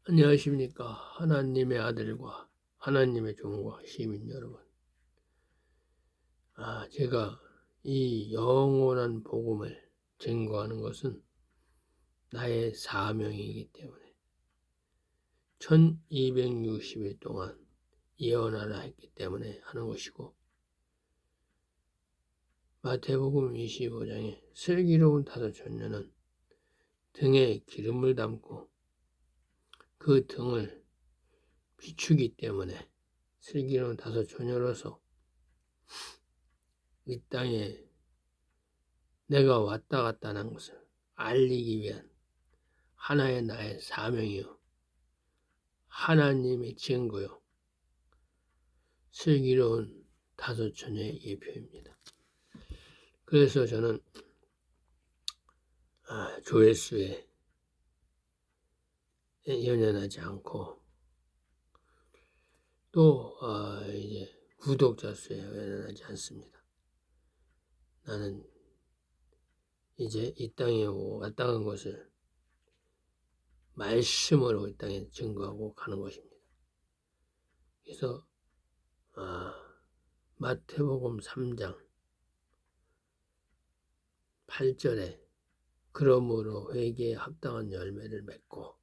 안녕하십니까. 하나님의 아들과 하나님의 종과 시민 여러분. 제가 이 영원한 복음을 증거하는 것은 나의 사명이기 때문에 1260일 동안 예언하라 했기 때문에 하는 것이고, 마태복음 25장에 슬기로운 다섯 처녀는 등에 기름을 담고 그 등을 비추기 때문에 슬기로운 다섯 처녀로서 이 땅에 내가 왔다 갔다 하는 것을 알리기 위한 하나의 나의 사명이요, 하나님의 증거요, 슬기로운 다섯 처녀의 예표입니다. 그래서 저는 조회수에 연연하지 않고 또 이제 구독자 수에 연연하지 않습니다. 나는 이제 이 땅에 왔다 간 것을 말씀으로 이 땅에 증거하고 가는 것입니다. 그래서 마태복음 3장 8절에 그러므로 회개에 합당한 열매를 맺고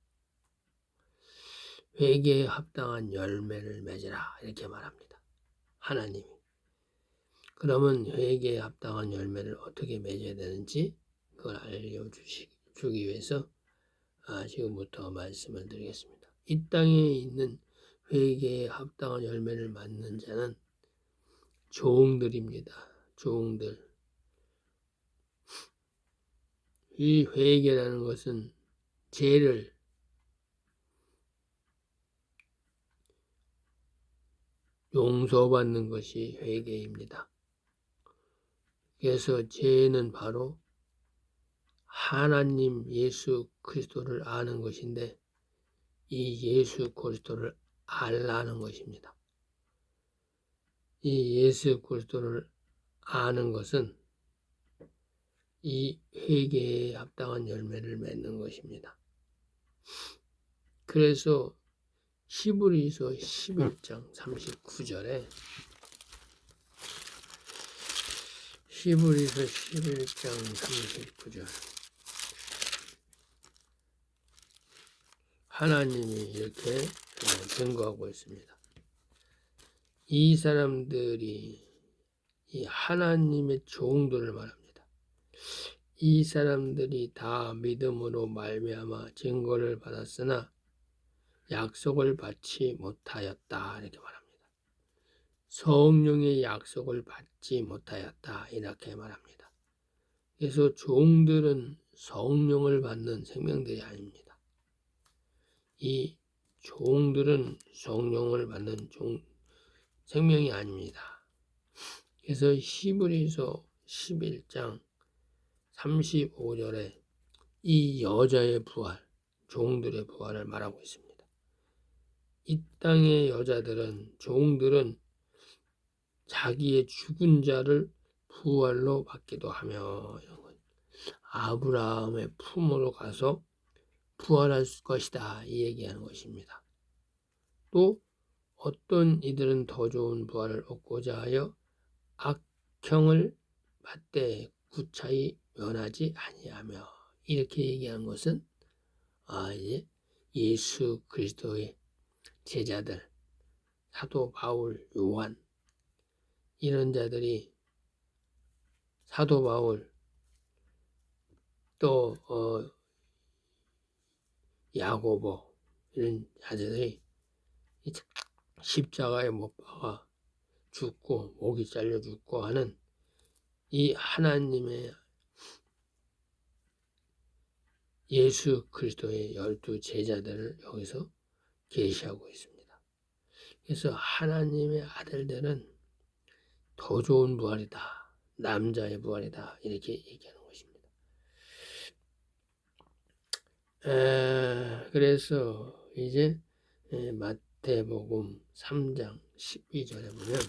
회개에 합당한 열매를 맺으라 이렇게 말합니다. 하나님이. 그러면 회개에 합당한 열매를 어떻게 맺어야 되는지 그걸 알려주기 위해서 지금부터 말씀을 드리겠습니다. 이 땅에 있는 회개에 합당한 열매를 맺는 자는 종들입니다. 종들. 이 회개라는 것은 죄를 용서받는 것이 회개입니다. 그래서 죄는 바로 하나님 예수 그리스도를 아는 것인데, 이 예수 그리스도를 알라는 것입니다. 이 예수 그리스도를 아는 것은 이 회개에 합당한 열매를 맺는 것입니다. 그래서 히브리서 11장 39절에 히브리서 11장 39절 하나님이 이렇게 증거하고 있습니다. 이 사람들이 이 하나님의 종들을 말합니다. 이 사람들이 다 믿음으로 말미암아 증거를 받았으나 약속을 받지 못하였다 이렇게 말합니다. 성령의 약속을 받지 못하였다 이렇게 말합니다. 그래서 종들은 성령을 받는 생명들이 아닙니다. 이 종들은 성령을 받는 생명이 아닙니다. 그래서 히브리서 11장 35절에 이 여자의 부활, 종들의 부활을 말하고 있습니다. 이 땅의 여자들은, 종들은 자기의 죽은 자를 부활로 받기도 하며 아브라함의 품으로 가서 부활할 것이다 이 얘기하는 것입니다. 또 어떤 이들은 더 좋은 부활을 얻고자 하여 악형을 받되 구차히 면하지 아니하며 이렇게 얘기한 것은 이제 예수 그리스도의 제자들, 사도 바울, 요한 이런 자들이 사도 바울 또 야고보 이런 자들이 십자가에 못 박아 죽고 목이 잘려 죽고 하는 이 하나님의 예수 그리스도의 12 제자들을 여기서 계시하고 있습니다. 그래서 하나님의 아들들은 더 좋은 부활이다, 남자의 부활이다 이렇게 얘기하는 것입니다. 그래서 이제 마태복음 3장 12절에 보면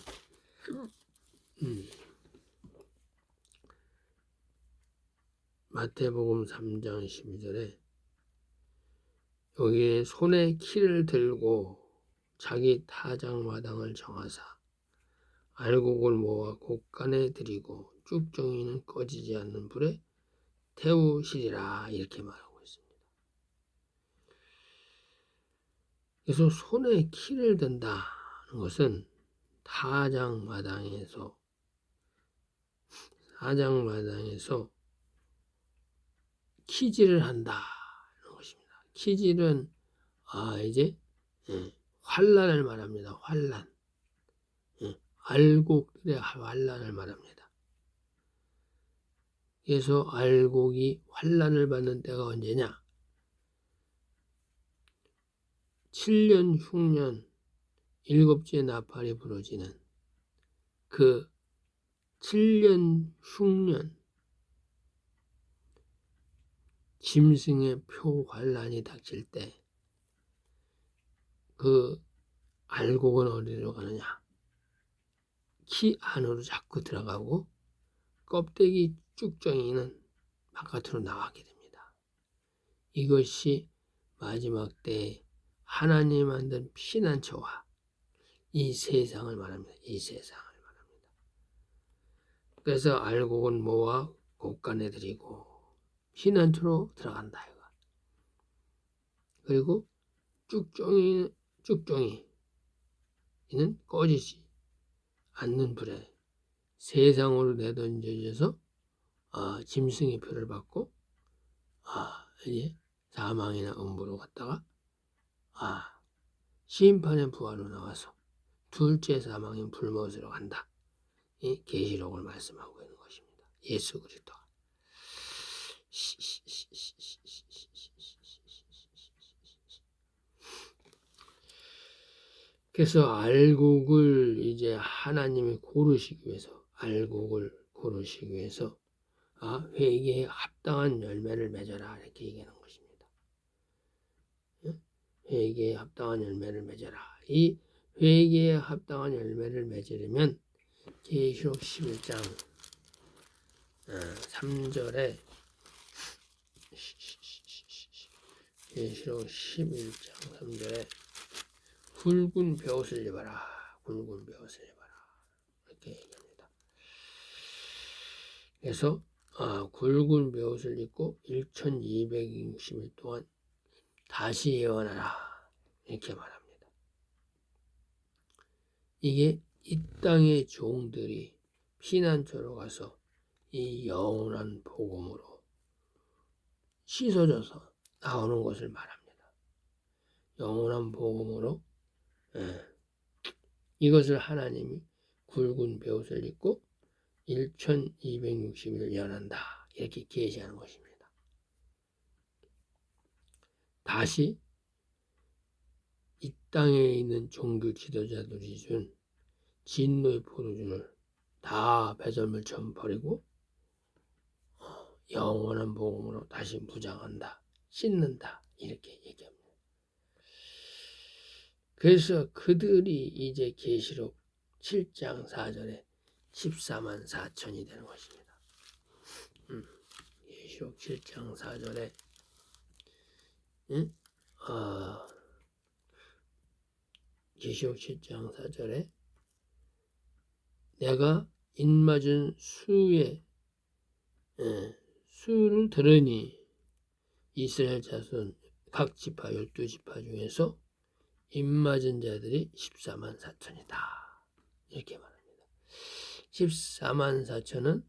마태복음 3장 12절에 여기에 손에 키를 들고 자기 타작마당을 정하사 알곡을 모아 곳간에 들이고 쭉정이는 꺼지지 않는 불에 태우시리라 이렇게 말하고 있습니다. 그래서 손에 키를 든다는 것은 타작마당에서 키질을 한다는 것입니다. 키질은 이제 환란을 말합니다. 환란. 알곡들의 환란을 말합니다. 그래서 알곡이 환란을 받는 때가 언제냐? 7년 흉년 일곱째 나팔이 부러지는 그 7년 흉년 짐승의 표 환란이 닥칠 때 그 알곡은 어디로 가느냐? 키 안으로 자꾸 들어가고 껍데기 쭉정이는 바깥으로 나가게 됩니다. 이것이 마지막 때에 하나님 만든 피난처와 이 세상을 말합니다. 이 세상을 말합니다. 그래서 알곡은 모아 곳간에 들이고 피난처로 들어간다. 이거. 그리고 쭉정이는 꺼지지 않는 불에 세상으로 내던져져서 짐승의 표를 받고 이제 사망이나 음부로 갔다가 심판의 부하로 나와서 둘째 사망인 불못으로 간다. 이 계시록을 말씀하고 있는 것입니다. 예수 그리스도. 그래서 알곡을 이제 하나님이 고르시기 위해서 회개에 합당한 열매를 맺어라 이렇게 얘기하는 것입니다. 회개에 합당한 열매를 맺어라. 이 회개에 합당한 열매를 맺으려면 계시록 11장 3절에 계시록 11장 3절에 굵은 벼옷을 입어라. 굵은 벼옷을 입어라. 이렇게 얘기합니다. 그래서 굵은 벼옷을 입고 1260일 동안 다시 예언하라. 이렇게 말합니다. 이게 이 땅의 종들이 피난처로 가서 이 영원한 복음으로 씻어져서 나오는 것을 말합니다. 영원한 복음으로 이것을 하나님이 굵은 벼옷을 입고 1260일 연한다. 이렇게 계시하는 것입니다. 다시 이 땅에 있는 종교 지도자들이 준 진노의 포도주를 다 배설물처럼 버리고 영원한 복음으로 다시 무장한다. 씻는다. 이렇게 얘기합니다. 그래서 그들이 이제 계시록 7장 4절에 14만 4천이 되는 것입니다. 계시록 7장 4절에 계시록 7장 4절에 내가 입맞은 수를 들으니 이스라엘 자손 각 지파 12지파 중에서 입맞은 자들이 14만 4천이다. 이렇게 말합니다. 14만 4천은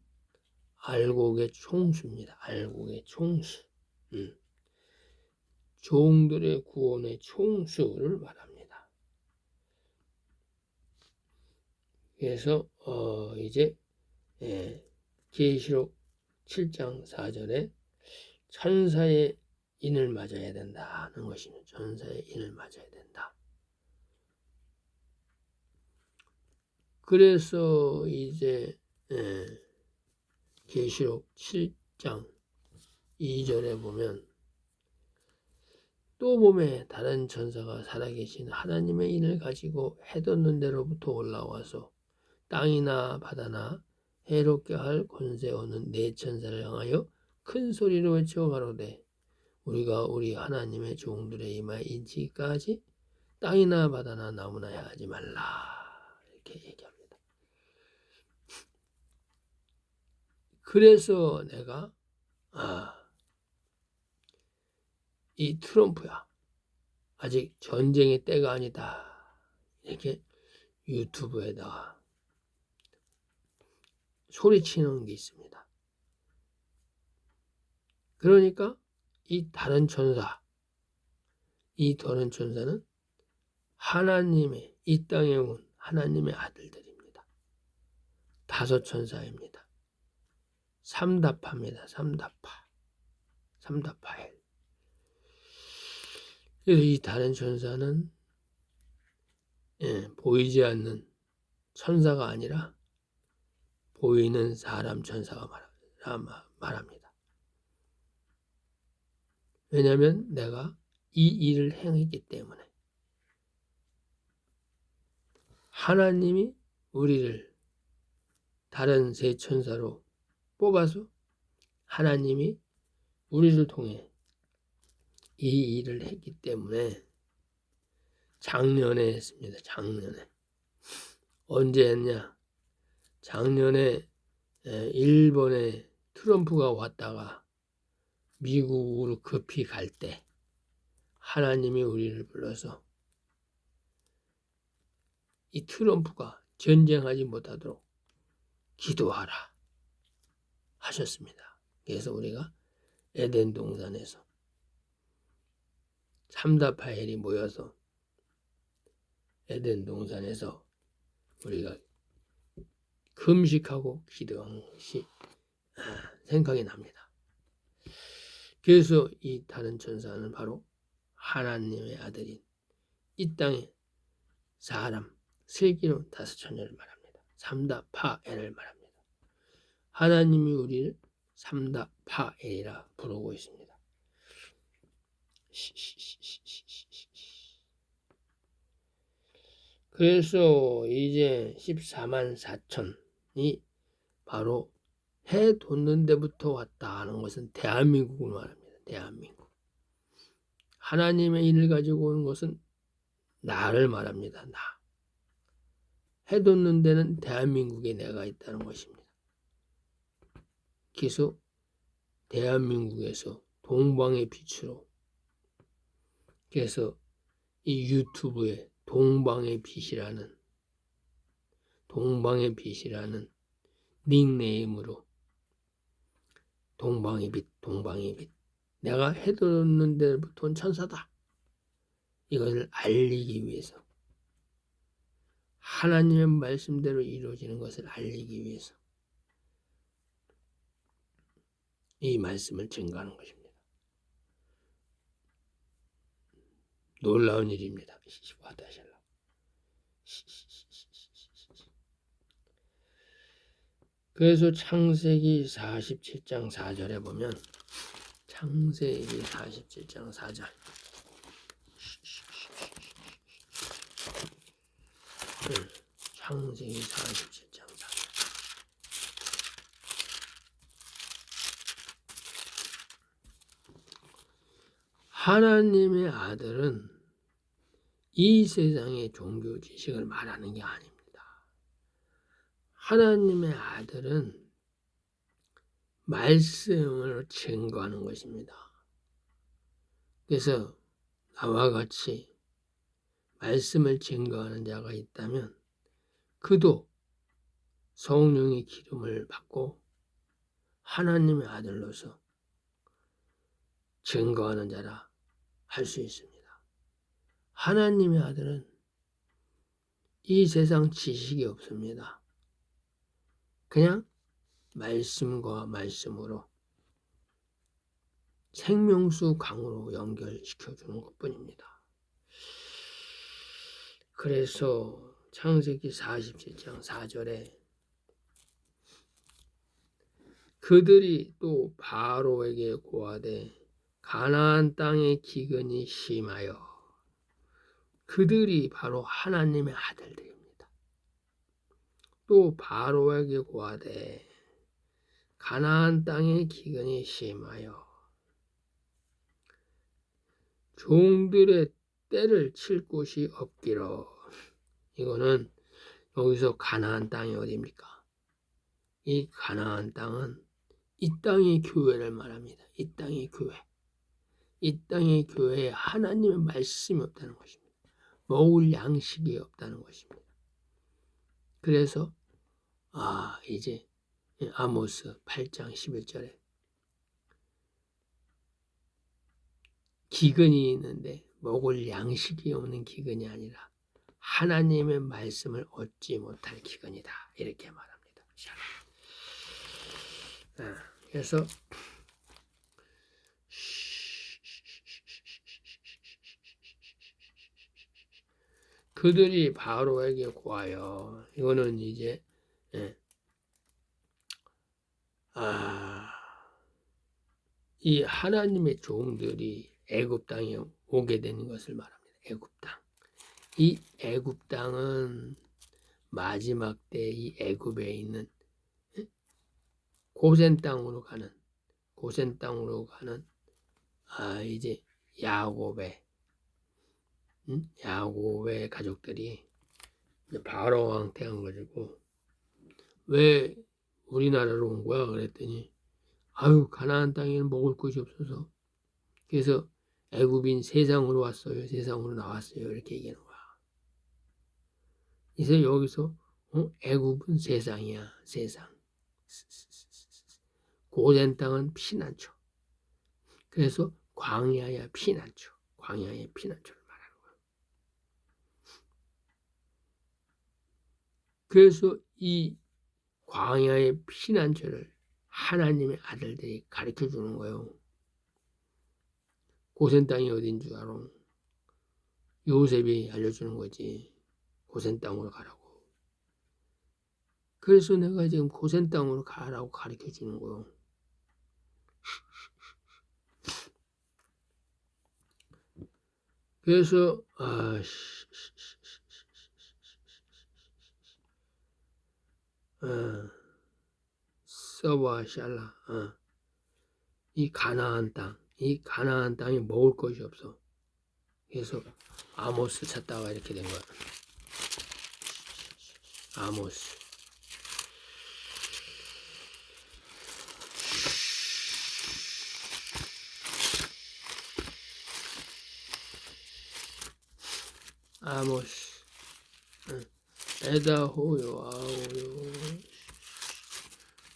알곡의 총수입니다. 알곡의 총수. 종들의 구원의 총수를 말합니다. 그래서 이제 계시록 7장 4절에 천사의 인을 맞아야 된다는 것입니다. 천사의 인을 맞아야 된다. 그래서 이제 계시록 7장 2절에 보면 또 봄에 다른 천사가 살아계신 하나님의 인을 가지고 해돋는 데로부터 올라와서 땅이나 바다나 해롭게 할 권세 오는 네 천사를 향하여 큰 소리로 외쳐 가로되 우리가 우리 하나님의 종들의 이마에 인치기까지 땅이나 바다나 나무나 향하지 말라 이렇게 얘기합니다. 그래서 내가 이 트럼프야 아직 전쟁의 때가 아니다 이렇게 유튜브에다가 소리치는 게 있습니다. 그러니까 이 다른 천사는 하나님의 이 땅에 온 하나님의 아들들입니다. 5 천사입니다. 삼다파입니다. 삼다파엘. 그래서 이 다른 천사는 보이지 않는 천사가 아니라 보이는 사람 천사가 말합니다. 왜냐하면 내가 이 일을 행했기 때문에 하나님이 우리를 다른 세 천사로 뽑아서 하나님이 우리를 통해 이 일을 했기 때문에 작년에 했습니다. 작년에. 언제 했냐? 작년에 일본에 트럼프가 왔다가 미국으로 급히 갈 때 하나님이 우리를 불러서 이 트럼프가 전쟁하지 못하도록 기도하라 하셨습니다. 그래서 우리가 에덴 동산에서 삼다파엘이 모여서 에덴 동산에서 우리가 금식하고 기도한 것이 생각이 납니다. 그래서 이 다른 천사는 바로 하나님의 아들인 이 땅의 사람 슬기로운 5 처녀를 말합니다. 삼다파엘을 말합니다. 하나님이 우리를 삼다파엘이라 부르고 있습니다. 그래서 이제 14만 4천이 바로 해 돋는 데부터 왔다 하는 것은 대한민국을 말합니다. 대한민국. 하나님의 일을 가지고 오는 것은 나를 말합니다. 나. 해 돋는 데는 대한민국에 내가 있다는 것입니다. 그래서 대한민국에서 동방의 빛으로 그래서 이 유튜브에 동방의 빛이라는 닉네임으로 동방의 빛 내가 해돋는 데부터 온 천사다. 이것을 알리기 위해서 하나님의 말씀대로 이루어지는 것을 알리기 위해서 이 말씀을 증거하는 것입니다. 놀라운 일입니다. 그래서 창세기 47장 4절에 보면 창세기 47장 4절 창세기 47장 4절 하나님의 아들은 이 세상의 종교 지식을 말하는 게 아닙니다. 하나님의 아들은 말씀을 증거하는 것입니다. 그래서 나와 같이 말씀을 증거하는 자가 있다면 그도 성령의 기름을 받고 하나님의 아들로서 증거하는 자라 할 수 있습니다. 하나님의 아들은 이 세상 지식이 없습니다. 그냥 말씀과 말씀으로 생명수 강으로 연결시켜주는 것뿐입니다. 그래서 창세기 47장 4절에 그들이 또 바로에게 고하되 가나안 땅의 기근이 심하여 그들이 바로 하나님의 아들들입니다. 또 바로에게 고하되 가나안 땅의 기근이 심하여 종들의 때를 칠 곳이 없기로. 이거는 여기서 가나안 땅이 어디입니까? 이 가나안 땅은 이 땅의 교회를 말합니다. 이 땅의 교회. 이 땅의 교회에 하나님의 말씀이 없다는 것입니다. 먹을 양식이 없다는 것입니다. 그래서 이제 아모스 8장 11절에 기근이 있는데 먹을 양식이 없는 기근이 아니라 하나님의 말씀을 얻지 못할 기근이다. 이렇게 말합니다. 그래서 그들이 바로에게 구하여, 이거는 이제 이 하나님의 종들이 애굽 땅에 오게 되는 것을 말합니다. 애굽 땅. 이 애굽 땅은 마지막 때 이 애굽에 있는 고센 땅으로 가는 이제 야곱의 가족들이 바로 왕 태양 가지고 왜 우리나라로 온 거야? 그랬더니 가나안 땅에는 먹을 것이 없어서 그래서 애굽인 세상으로 왔어요. 세상으로 나왔어요. 이렇게 얘기하는 거야. 그래서 여기서 애굽은 세상이야. 세상. 고센 땅은 피난처. 그래서 광야야 피난처. 광야의 피난처를 말하는 거야. 그래서 이 광야의 피난처를 하나님의 아들들이 가르쳐 주는 거예요. 고센 땅이 어딘 줄 알아? 요셉이 알려주는 거지. 고센 땅으로 가라고. 그래서 내가 지금 고센 땅으로 가라고 가르쳐 주는 거예요. 그래서 서와 샬라 이 가나안 땅이 먹을 것이 없어. 그래서 아모스 찾다가 이렇게 된 거야. 아모스. 에다호요 아오요.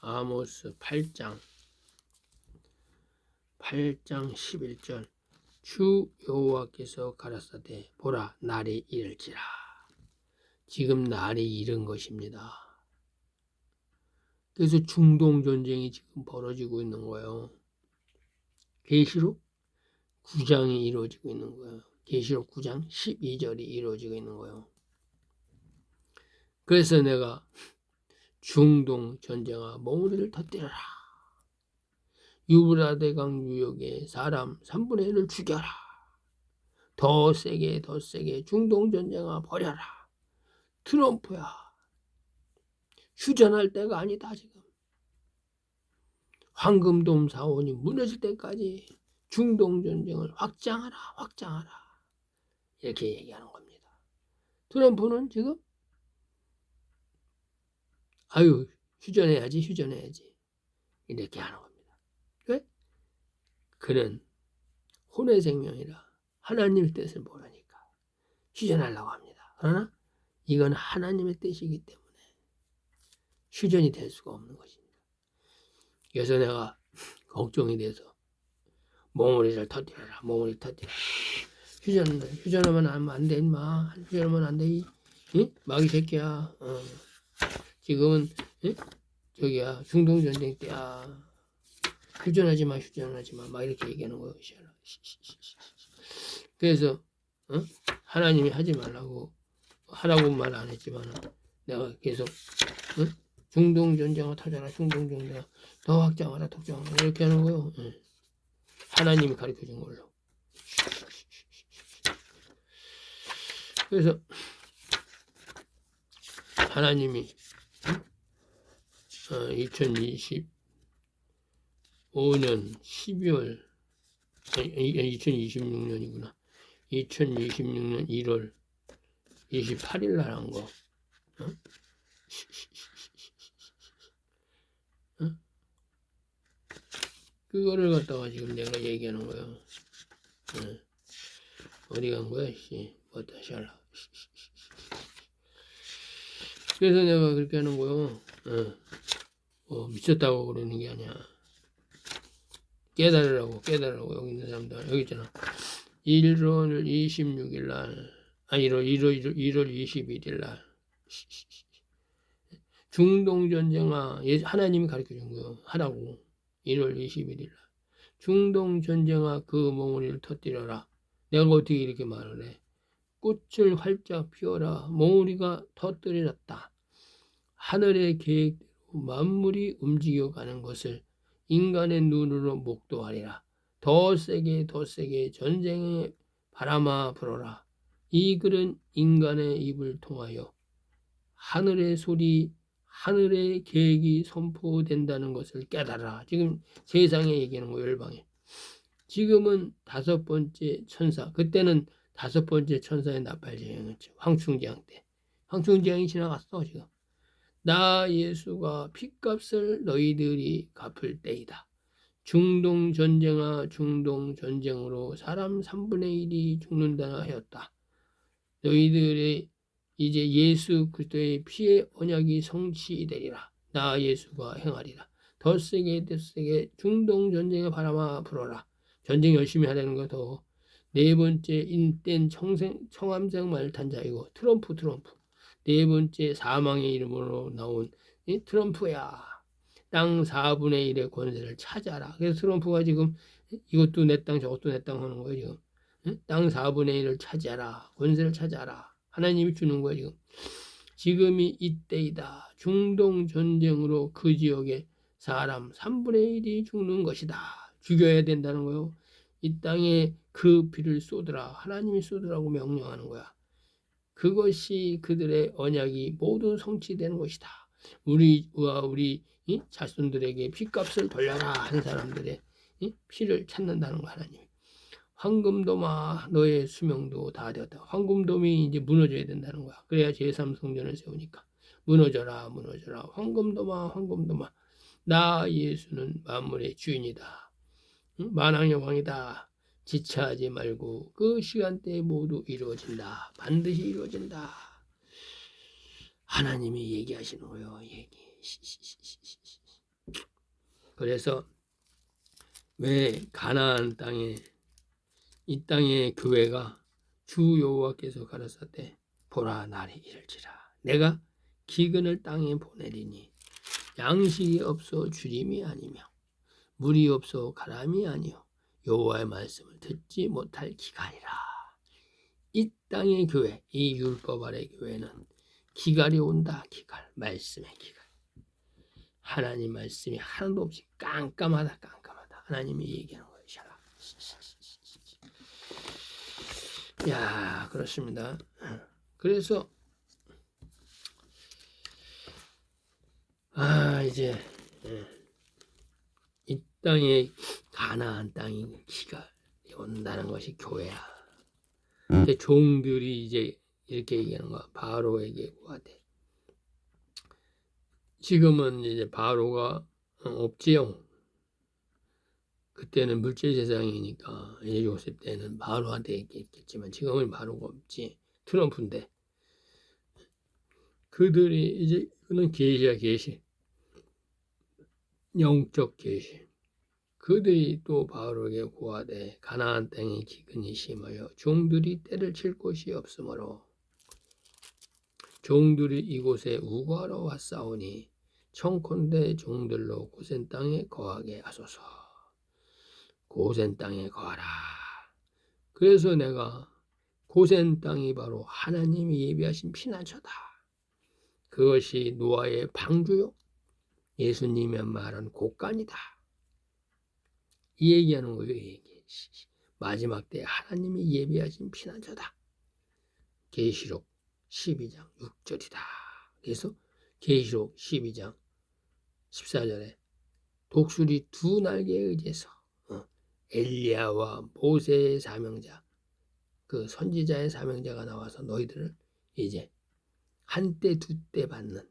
아모스 8장 11절. 주 여호와께서 가라사대 보라 날이 이를지라. 지금 날이 이른 것입니다. 그래서 중동 전쟁이 지금 벌어지고 있는 거예요. 계시록 9장이 이루어지고 있는 거예요. 계시록 9장 12절이 이루어지고 있는 거예요. 그래서 내가 중동 전쟁아 몽우리를 터뜨려라. 유브라데강 유역에 사람 3분의 1을 죽여라. 더 세게 중동 전쟁아 버려라. 트럼프야. 휴전할 때가 아니다 지금. 황금돔 사원이 무너질 때까지 중동 전쟁을 확장하라. 이렇게 얘기하는 겁니다. 트럼프는 지금 휴전해야지 이렇게 하는 겁니다. 왜? 그는 혼의 생명이라 하나님의 뜻을 모르니까 휴전하려고 합니다. 그러나 이건 하나님의 뜻이기 때문에 휴전이 될 수가 없는 것입니다. 그래서 내가 걱정이 돼서 몽우리를 터뜨려라. 휴전하면 안 돼 임마. 휴전하면 안 돼. 마귀 새끼야. 지금은 중동 전쟁 때야. 휴전하지 마. 막 이렇게 얘기하는 거예요. 그래서 하나님이 하지 말라고 하라고 말 안 했지만 내가 계속 중동 전쟁을 터져라. 중동 전쟁 더 확장하라. 이렇게 하는 거예요. 하나님이 가르쳐 준 걸로. 그래서 하나님이 2025년 12월 2026년이구나. 2026년 1월 28일 날 한 거. 어? 어? 그거를 갖다가 지금 내가 얘기하는 거야. 어. 어디 간 거야, 씨. 뭐 다시 할라. 그래서 내가 그렇게 하는 거요. 미쳤다고 그러는 게 아니야. 깨달으라고 여기 있는 사람들. 여기 있잖아. 1월 26일 날, 1월 21일 날. 중동전쟁아, 하나님이 가르쳐 준 거예요. 하라고. 1월 21일 날. 중동전쟁아, 그 몽우리를 터뜨려라. 내가 어떻게 이렇게 말을 해. 꽃을 활짝 피워라. 몽우리가 터뜨려졌다. 하늘의 계획대로 만물이 움직여가는 것을 인간의 눈으로 목도하리라. 더 세게 전쟁의 바람아 불어라. 이 글은 인간의 입을 통하여 하늘의 소리, 하늘의 계획이 선포된다는 것을 깨달아라. 지금 세상에 얘기하는 거 열방에. 지금은 5번째 천사, 그때는 5번째 천사의 나팔제였죠. 황충지왕 때. 황충지왕이 지나갔어 지금. 나 예수가 핏값을 너희들이 갚을 때이다. 중동 전쟁으로 사람 3분의 1이 죽는다 하였다. 너희들의 이제 예수 그리스도의 피의 언약이 성취되리라. 나 예수가 행하리라. 더 세게 중동 전쟁의 바람아 불어라. 전쟁 열심히 하려는 거 더. 네 번째 인땐 청함생 말탄자이고 트럼프. 네 번째 사망의 이름으로 나온 이 트럼프야. 땅 4분의 1의 권세를 차지하라. 그래서 트럼프가 지금 이것도 내 땅 저것도 내 땅 하는 거예요 지금. 땅 4분의 1을 차지하라. 권세를 차지하라. 하나님이 주는 거예요 지금. 지금이 이때이다. 중동 전쟁으로 그 지역에 사람 3분의 1이 죽는 것이다. 죽여야 된다는 거예요. 이 땅에 그 피를 쏟으라. 하나님이 쏟으라고 명령하는 거야. 그것이 그들의 언약이 모두 성취되는 것이다. 우리와 우리 자손들에게 피값을 돌려라 한 사람들의 피를 찾는다는 거 하나님. 황금도마 너의 수명도 다 되었다. 황금돔이 이제 무너져야 된다는 거야. 그래야 제3성전을 세우니까. 무너져라. 황금도마. 나 예수는 만물의 주인이다. 만왕의 왕이다. 지체하지 말고 그 시간대에 모두 이루어진다. 반드시 이루어진다. 하나님이 얘기하시는 거예요. 그래서 왜 가나안 땅에 이 땅의 교회가 주 여호와께서 가라사대 보라 날이 이를지라 내가 기근을 땅에 보내리니 양식이 없어 주림이 아니며 물이 없어 가람이 아니요 여호와의 말씀을 듣지 못할 기갈이라. 이 땅의 교회, 이 율법 아래 교회는 기갈이 온다. 기갈, 말씀의 기갈. 하나님 말씀이 하나도 없이 깜깜하다. 하나님이 얘기하는 거예요. 야, 그렇습니다. 그래서 이제 이 땅에 가나안 땅이 기갈이 온다는 것이 교회야. 근데 종들이 이제 이렇게 얘기하는 거야. 바로에게 구하되. 지금은 이제 바로가 없지요. 그때는 물질 세상이니까 요셉 때는 바로한테 얘기했겠지만 지금은 바로가 없지. 트럼프인데 그들이 이제 그는 계시야 계시. 영적 계시. 그들이 또 바로에게 구하되 가나안 땅에 기근이 심하여 종들이 때를 칠 곳이 없으므로 종들이 이곳에 우거하러 왔사오니 청컨대 종들로 고센 땅에 거하게 하소서. 고센 땅에 거하라. 그래서 내가 고센 땅이 바로 하나님이 예비하신 피난처다. 그것이 노아의 방주요 예수님의 말한 곳간이다. 이 얘기하는 거예요. 얘기. 마지막 때 하나님이 예비하신 피난처다. 계시록 12장 6절이다. 그래서 계시록 12장 14절에 독수리 2날개에 의지해서 엘리야와 모세의 사명자 그 선지자의 사명자가 나와서 너희들을 이제 한때 두 때 받는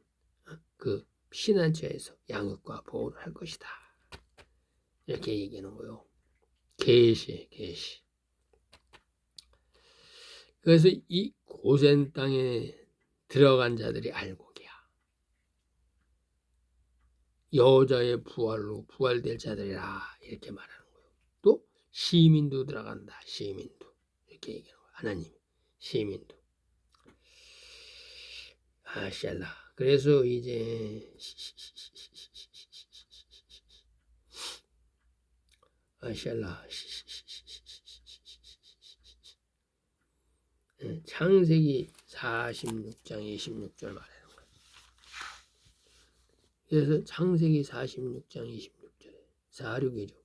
그 피난처에서 양육과 보호를 할 것이다. 이렇게 얘기하는 거예요. 계시. 그래서 이 고센 땅에 들어간 자들이 알곡이야. 여자의 부활로 부활될 자들이라 이렇게 말하는 거예요. 또 시민도 들어간다. 시민도 이렇게 얘기하는 거예요. 하나님 시민도. 샬라. 그래서 이제 샬라. 창세기 46장 26절 말하는 거예요. 그래서 창세기 46장 26절에 46이죠.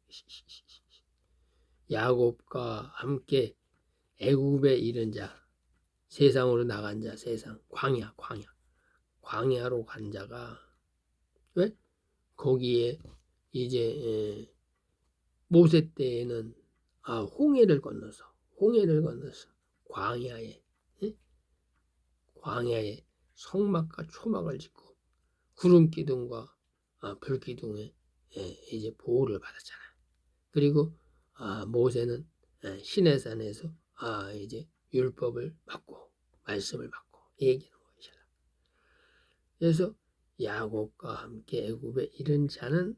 야곱과 함께 애굽에 이른 자, 세상으로 나간 자, 세상 광야로 간 자가 왜? 거기에 이제 모세 때에는 홍해를 건너서 광야에 성막과 초막을 짓고 구름 기둥과 불 기둥에 이제 보호를 받았잖아요. 그리고 모세는 시내산에서 이제 율법을 받고 말씀을 받고 얘기하는 것이라. 그래서 야곱과 함께 애굽에 이른 자는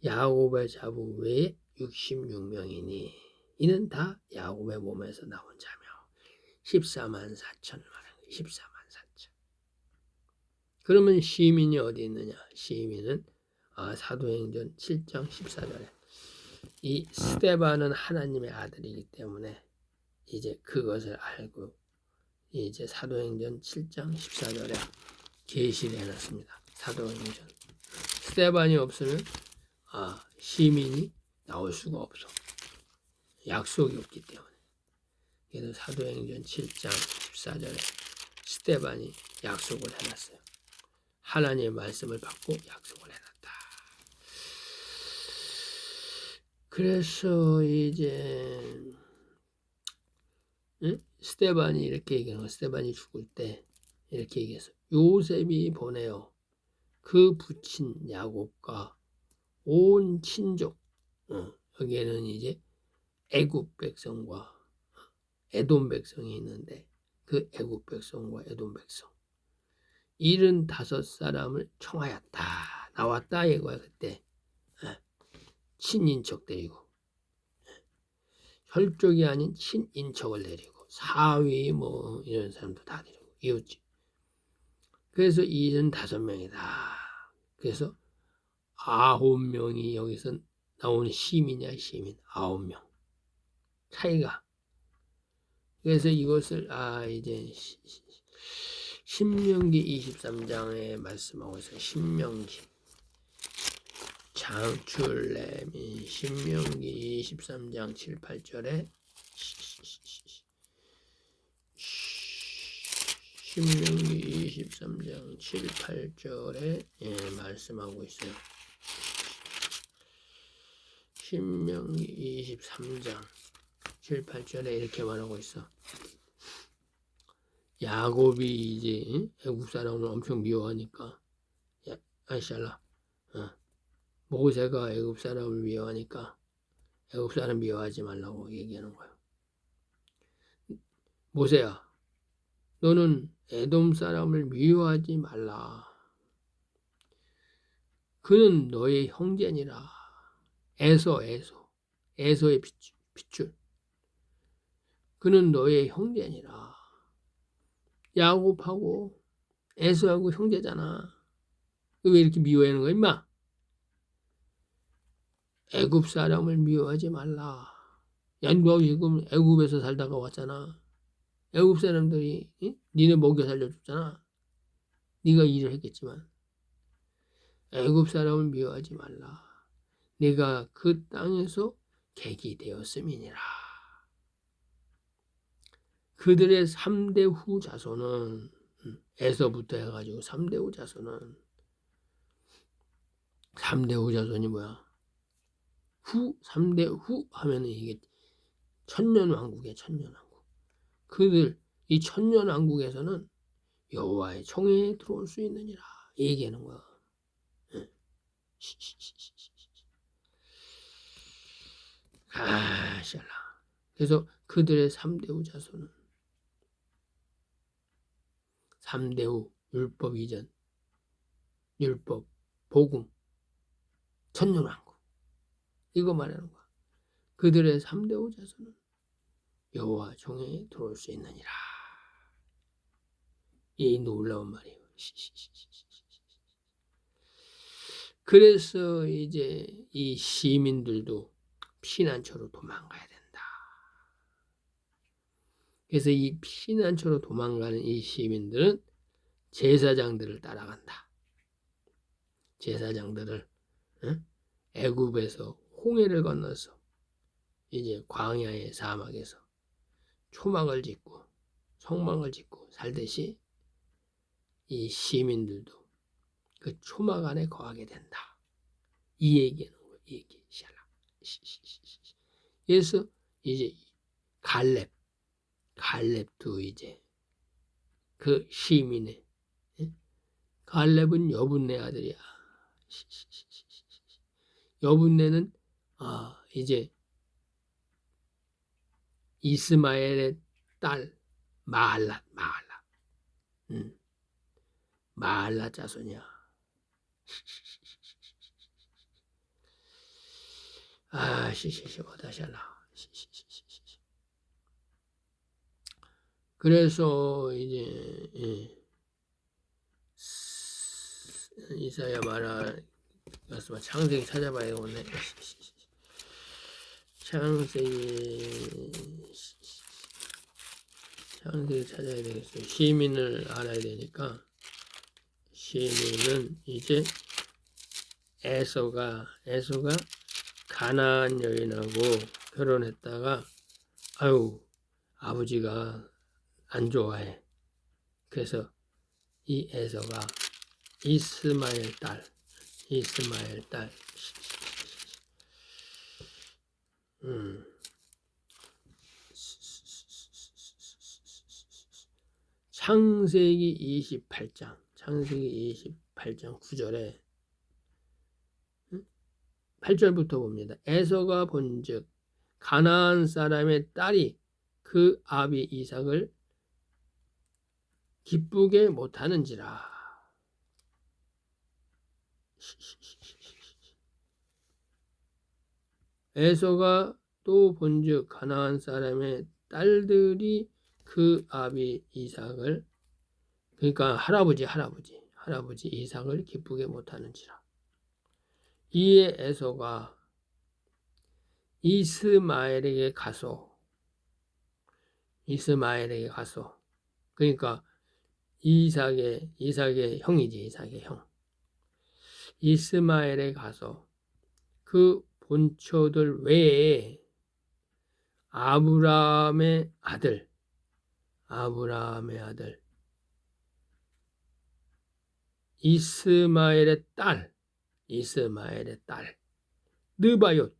야곱의 자부 외에 66명이니 이는 다 야곱의 몸에서 나온 자며 14만 4천을 말하는 거예요. 14만 4천. 그러면 시민이 어디 있느냐? 시민은 사도행전 7장 14절에 이 스데반은 하나님의 아들이기 때문에 이제 그것을 알고 이제 사도행전 7장 14절에 계시를 해놨습니다. 사도행전. 스데반이 없으면 시민이 나올 수가 없어. 약속이 없기 때문에. 그래서 사도행전 7장 14절에 스데반이 약속을 해놨어요. 하나님의 말씀을 받고 약속을 해놨다. 그래서 이제 스데반이 이렇게 얘기하는 거예요. 스데반이 죽을 때 이렇게 얘기했어요. 요셉이 보내어 그 부친 야곱과 온 친족, 여기에는 이제 애굽 백성과 에돔 백성이 있는데 그 애굽 백성과 에돔 백성 75사람을 청하였다. 나왔다 이거야. 그때 친인척 데리고 혈족이 아닌 친인척을 데리고 사위 뭐 이런 사람도 다 데리고 이웃집. 그래서 75명이다. 그래서 9명이 여기서 나오는 시민이야. 시민 9명 차이가. 그래서 이것을 이제 신명기 23장에 말씀하고 있어요. 신명기 출애굽기 신명기 23장 7, 8절에 신명기 23장 7, 8절에 말씀하고 있어요. 신명기 23장 7, 8절에 이렇게 말하고 있어. 야곱이 이제 애굽 사람을 엄청 미워하니까 샬라 모세가 애굽 사람을 미워하니까 애굽 사람 미워하지 말라고 얘기하는 거예요. 모세야, 너는 에돔 사람을 미워하지 말라. 그는 너의 형제니라. 에서의 핏줄. 그는 너의 형제니라. 야곱하고 에서하고 형제잖아. 왜 이렇게 미워하는 거야, 임마? 애굽 사람을 미워하지 말라. 야, 너 지금 애굽에서 살다가 왔잖아. 애굽 사람들이 니네 먹여 살려줬잖아. 네가 일을 했겠지만 애굽 사람을 미워하지 말라. 네가 그 땅에서 객이 되었음이니라. 그들의 3대 후 자손은 에서부터 해가지고 3대 후 자손은 3대 후 자손이 뭐야? 3대 후 하면은 이게 천년왕국이야. 천년왕국. 그들 이 천년왕국에서는 여호와의 총회에 들어올 수 있느니라 얘기하는 거야. 샬라. 그래서 그들의 3대우 자손은 3대우 율법 이전, 율법, 복음, 천년왕국 이거 말하는 거야. 그들의 3대우 자손은 여호와 총회에 들어올 수 있느니라. 이 놀라운 말이에요. 그래서 이제 이 시민들도 피난처로 도망가야 된다. 그래서 이 피난처로 도망가는 이 시민들은 제사장들을 따라간다. 제사장들을 애굽에서 홍해를 건너서 이제 광야의 사막에서 초막을 짓고 성막을 짓고 살듯이 이 시민들도 그 초막 안에 거하게 된다. 이 얘기하는 거예요. 이 얘기. 그래서 이제 갈렙도 이제 그 시민의 갈렙은 여분네 아들이야. 여분네는 이제 이스마엘의 딸 마할라 마할라 자손이야. 다시 할라. 그래서 이제 이사야 말하 창세기 찾아봐야 오네. 창세기 찾아야 되겠어요. 시민을 알아야 되니까 시민은 이제 에서가 가나안 여인하고 결혼했다가 아버지가 안 좋아해. 그래서 이 에서가 이스마엘 딸 창세기 28장 9절에 8절부터 봅니다. 에서가 본즉 가나안 사람의 딸이 그 아비 이삭을 기쁘게 못하는지라. 에서가 또 본즉 가나안 사람의 딸들이 그 아비 이삭을, 그러니까 할아버지 이삭을 기쁘게 못하는지라. 이에 에서가 이스마엘에게 가서 그러니까 이삭의 형이지. 이삭의 형 이스마엘에 가서 그 본처들 외에 아브라함의 아들 이스마엘의 딸 느바요의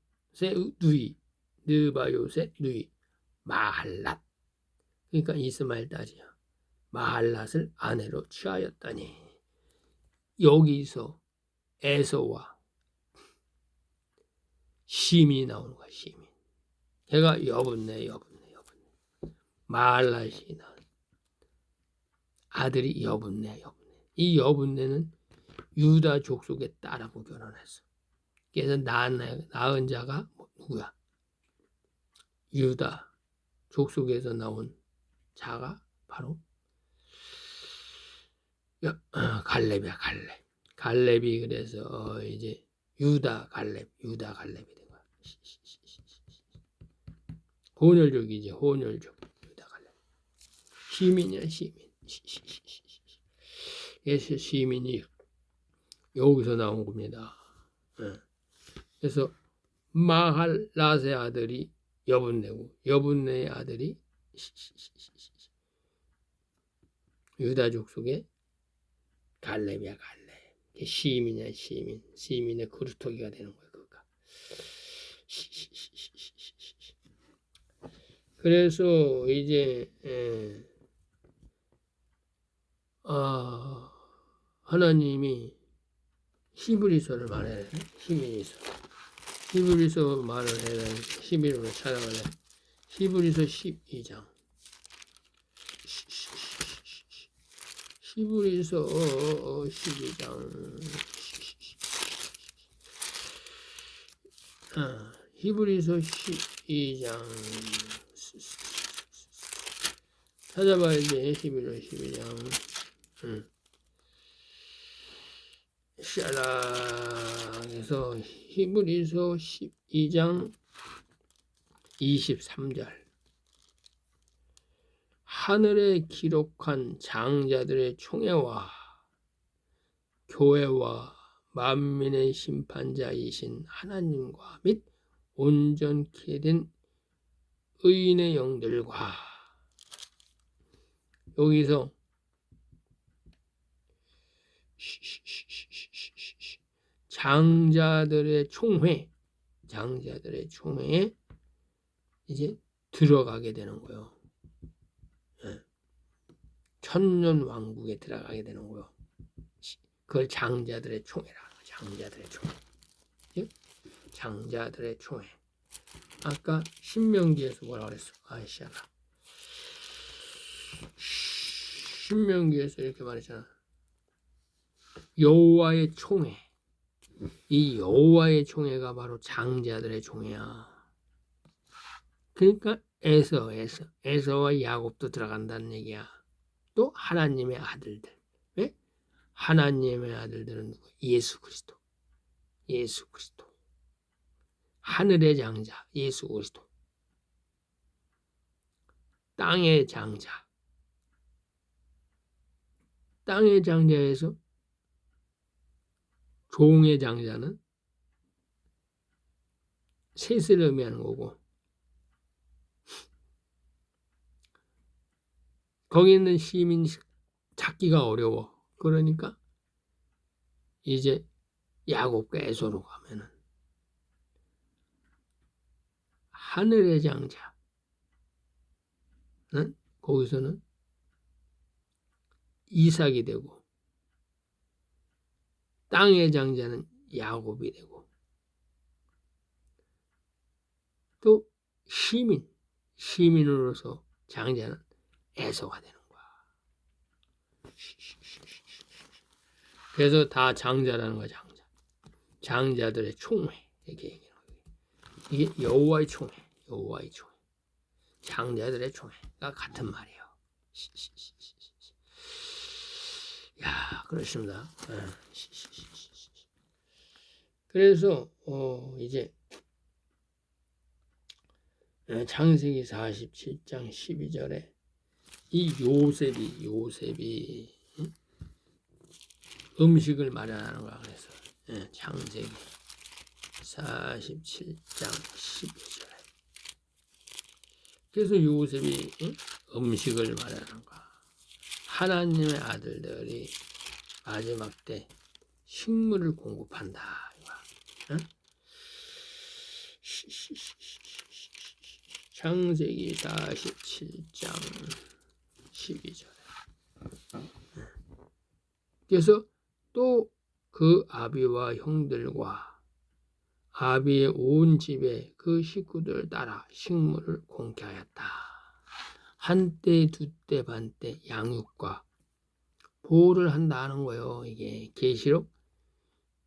누이 마할랏, 그러니까 이스마엘 딸이야. 마할랏을 아내로 취하였다니. 여기서 에서와 심이 나오는 거야. 심이. 걔가 여분네. 마할랏이 낳은 아들이 여분네. 이 여분네는 유다 족속의 딸하고 결혼했어. 그래서 낳은 자가 누구야? 유다 족속에서 나온 자가 바로 갈렙이야. 갈렙이 그래서 이제 유다 갈렙이 된 거야. 혼혈족이지. 혼혈족. 유다 갈렙. 시민이야. 예수 시민이 여기서 나온 겁니다. 그래서 마할랏의 아들이 여분네고 여분네의 아들이 유다 족속의 갈렙이야. 시민이야. 시민의 그루터기가 되는 거야. 그가. 그래서 이제 하나님이 히브리서를 말해. 히브리서 말을 해야 히브리로 찾아가래. 히브리서 12장. 히브리서 12장. 히브리서 12장. 찾아봐야지. 히브리서 12장. 샤락에서 히브리서 12장 23절. 하늘에 기록한 장자들의 총회와 교회와 만민의 심판자이신 하나님과 및 온전케 된 의인의 영들과, 여기서 장자들의 총회에 이제 들어가게 되는 거예요. 천년 왕국에 들어가게 되는 거예요. 그걸 장자들의 총회라고 하는 거예요. 장자들의 총회. 아까 신명기에서 뭐라 그랬어? 신명기에서 이렇게 말했잖아. 여호와의 총회. 이 여호와의 총회가 바로 장자들의 총회야. 그러니까 에서와 야곱도 들어간다는 얘기야. 또 하나님의 아들들. 왜? 하나님의 아들들은 누구? 예수 그리스도. 하늘의 장자 예수 그리스도. 땅의 장자. 땅의 장자에서 종의 장자는 셋을 의미하는 거고, 거기 있는 시민 찾기가 어려워. 그러니까 이제 야곱과 에서로 가면은 하늘의 장자는, 거기서는 이삭이 되고, 땅의 장자는 야곱이 되고, 또 시민으로서 장자는 에서가 되는 거야. 그래서 다 장자라는 거야. 장자들의 총회. 이게 여호와의 총회. 장자들의 총회가 같은 말이에요. 야, 그렇습니다. 그래서 이제 창세기 47장 12절에 이 요셉이 음식을 마련하는 거야. 그래서 창세기 47장 12절에 그래서 요셉이 음식을 마련하는 거야. 하나님의 아들들이 마지막 때 식물을 공급한다. 창세기 47장 12절에. 그래서 또 그 아비와 형들과 아비의 온 집에 그 식구들 따라 식물을 공개하였다. 한때, 두때, 반때 양육과 보호를 한다는 거예요. 이게 계시록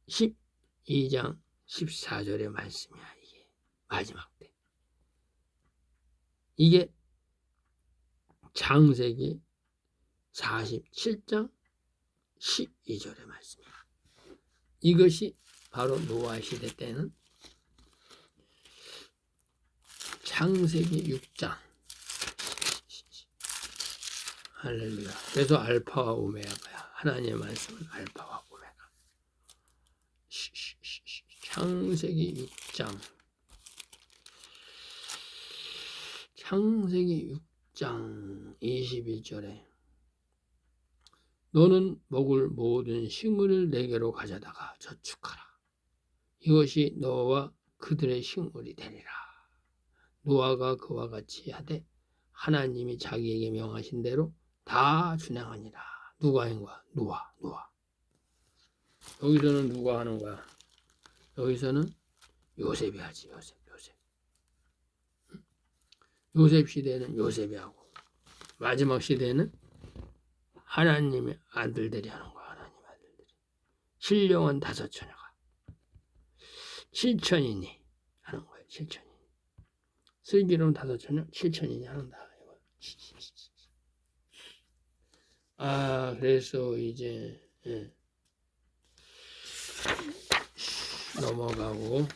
12장 14절의 말씀이야. 이게 마지막 때. 이게 창세기 47장 12절의 말씀이야. 이것이 바로 노아 시대 때는 창세기 6장. 할렐루야. 그래서 알파와 오메가야. 하나님의 말씀은 알파와 오메가. 창세기 6장. 창세기 6장 21절에 너는 먹을 모든 식물을 내게로 가져다가 저축하라. 이것이 너와 그들의 식물이 되리라. 노아가 그와 같이 하되 하나님이 자기에게 명하신 대로 다 준행하니라. 누가 한 거야? 노아. 여기서는 누가 하는 거야? 여기서는 요셉이 하지. 요셉 시대는 요셉이 하고 마지막 시대는 하나님의 아들들이 하는 거야. 하나님 아들들이. 신령한 5처녀가 7천인이 하는 거예요. 7천인. 슬기로운 5처녀 7천인이 한다. 그래서 이제 넘어가고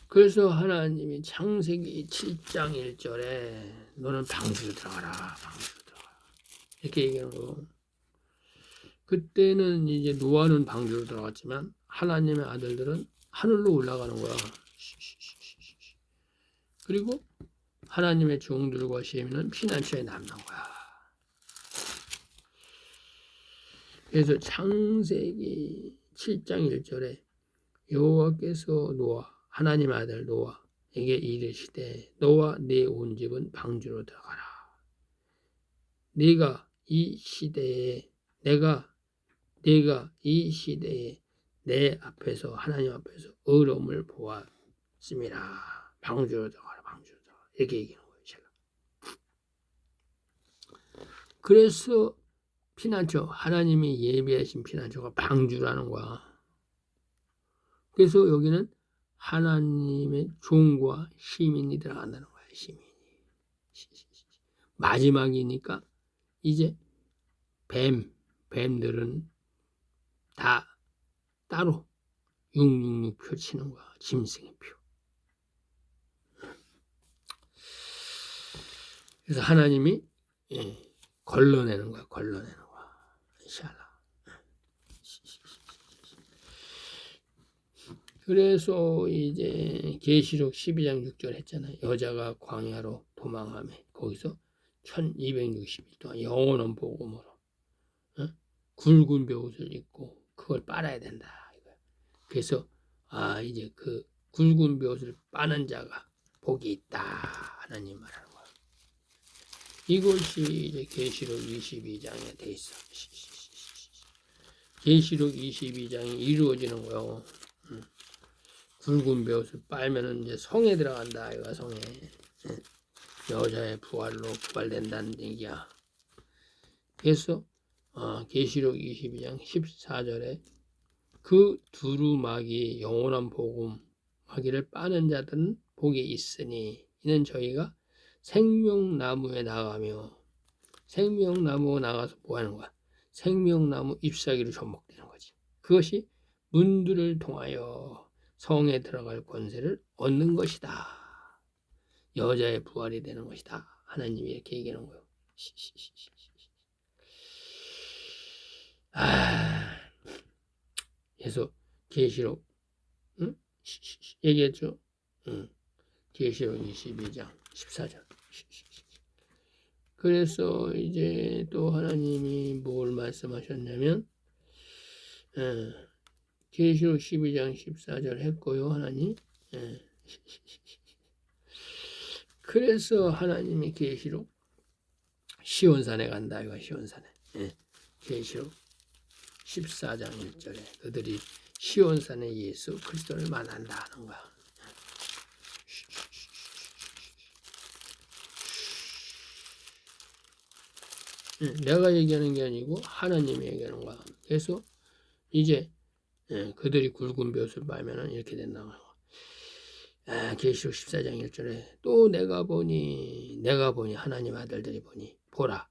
그래서 하나님이 창세기 7장 1절에 너는 방주로 들어가라. 이렇게 얘기하는 거. 그때는 이제 노아는 방주로 들어갔지만 하나님의 아들들은 하늘로 올라가는 거야. 그리고 하나님의 종들과 시민은 피난처에 남는 거야. 그래서 창세기 7장 1절에 여호와께서 하나님 아들 노아에게 이르시되 너와 네 온 집은 방주로 들어가라. 내가 이 시대에 내 앞에서 하나님 앞에서 어려움을 보았음이라. 방주로 들어가라. 이렇게 얘기하는 거예요. 제가. 그래서 피난처, 하나님이 예비하신 피난처가 방주라는 거야. 그래서 여기는 하나님의 종과 시민이 들어간다는 거야. 시민이. 마지막이니까 이제 뱀들은 다 따로 666표 치는 거야. 짐승의 표. 그래서 하나님이 걸러내는 거야. 샬라. 그래서 이제 계시록 12장 6절 했잖아요. 여자가 광야로 도망하며 거기서 1260일 동안 영원한 복음으로 굵은 벼옷을 입고 그걸 빨아야 된다. 그래서 이제 그 굵은 벼옷을 빠는 자가 복이 있다. 하나님 말하는 거야. 이것이 이제 계시록 22장에 돼 있어. 계시록 22장이 이루어지는 거요. 굵은 벼옷을 빨면은 이제 성에 들어간다. 이거 성에. 여자의 부활로 부활된다는 얘기야. 그래서 계시록 22장 14절에 그 두루마기 영원한 복음 마귀를 빠는 자들은 복이 있으니 이는 저희가 생명나무에 나가며 생명나무에 나가서 뭐 하는 거야? 생명나무 잎사귀로 접목되는 거지. 그것이 문들을 통하여 성에 들어갈 권세를 얻는 것이다. 여자의 부활이 되는 것이다. 하나님이 이렇게 얘기하는 거예요. 그래서 계시록 얘기했죠. 계시록 22장 14절. 그래서 이제 또 하나님이 뭘 말씀하셨냐면 계시록 12장 14절 했고요. 하나님. 그래서 하나님이 계시록 시온산에 간다. 이거 시온산에. 계시록 14장 1절에 그들이 시온산에 예수 그리스도를 만난다 하는 거야. 내가 얘기하는 게 아니고 하나님이 얘기하는 거야. 그래서 이제 그들이 굵은 벼옷을 빨면은 이렇게 된다고. 계시록 14장 1절에 또 내가 보니 하나님 아들들이 보니 보라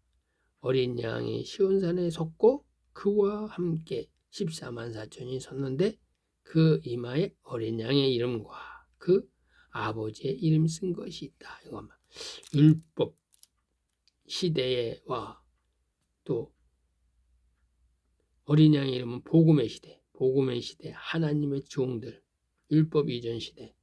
어린 양이 시온산에 섰고 그와 함께 14만 4천이 섰는데 그 이마에 어린 양의 이름과 그 아버지의 이름 쓴 것이 있다. 이거 율법 시대와 또 어린 양의 이름은 복음의 시대 하나님의 종들 율법 이전 시대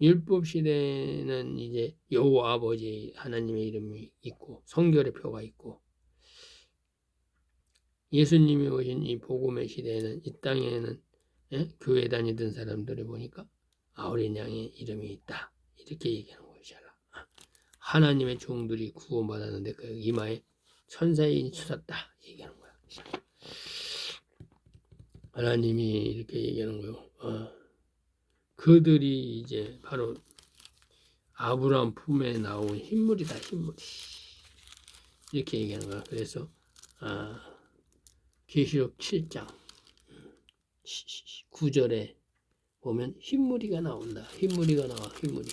율법 시대는 이제 여호와 아버지 하나님의 이름이 있고 성결의 표가 있고 예수님이 오신 이 복음의 시대에는 이 땅에는 교회 다니던 사람들이 보니까 어린 양의 이름이 있다. 이렇게 얘기하는 거예요. 하나님의 종들이 구원받았는데 그 이마에 천사의 인이 솟았다. 얘기하는 거야. 하나님이 이렇게 얘기하는 거예요. 그들이 이제 바로 아브라함 품에 나온 흰물이다. 흰물이. 이렇게 얘기하는 거야. 그래서 계시록 7장 9절에 보면 흰무리가 나온다. 흰무리가 나와. 흰무리.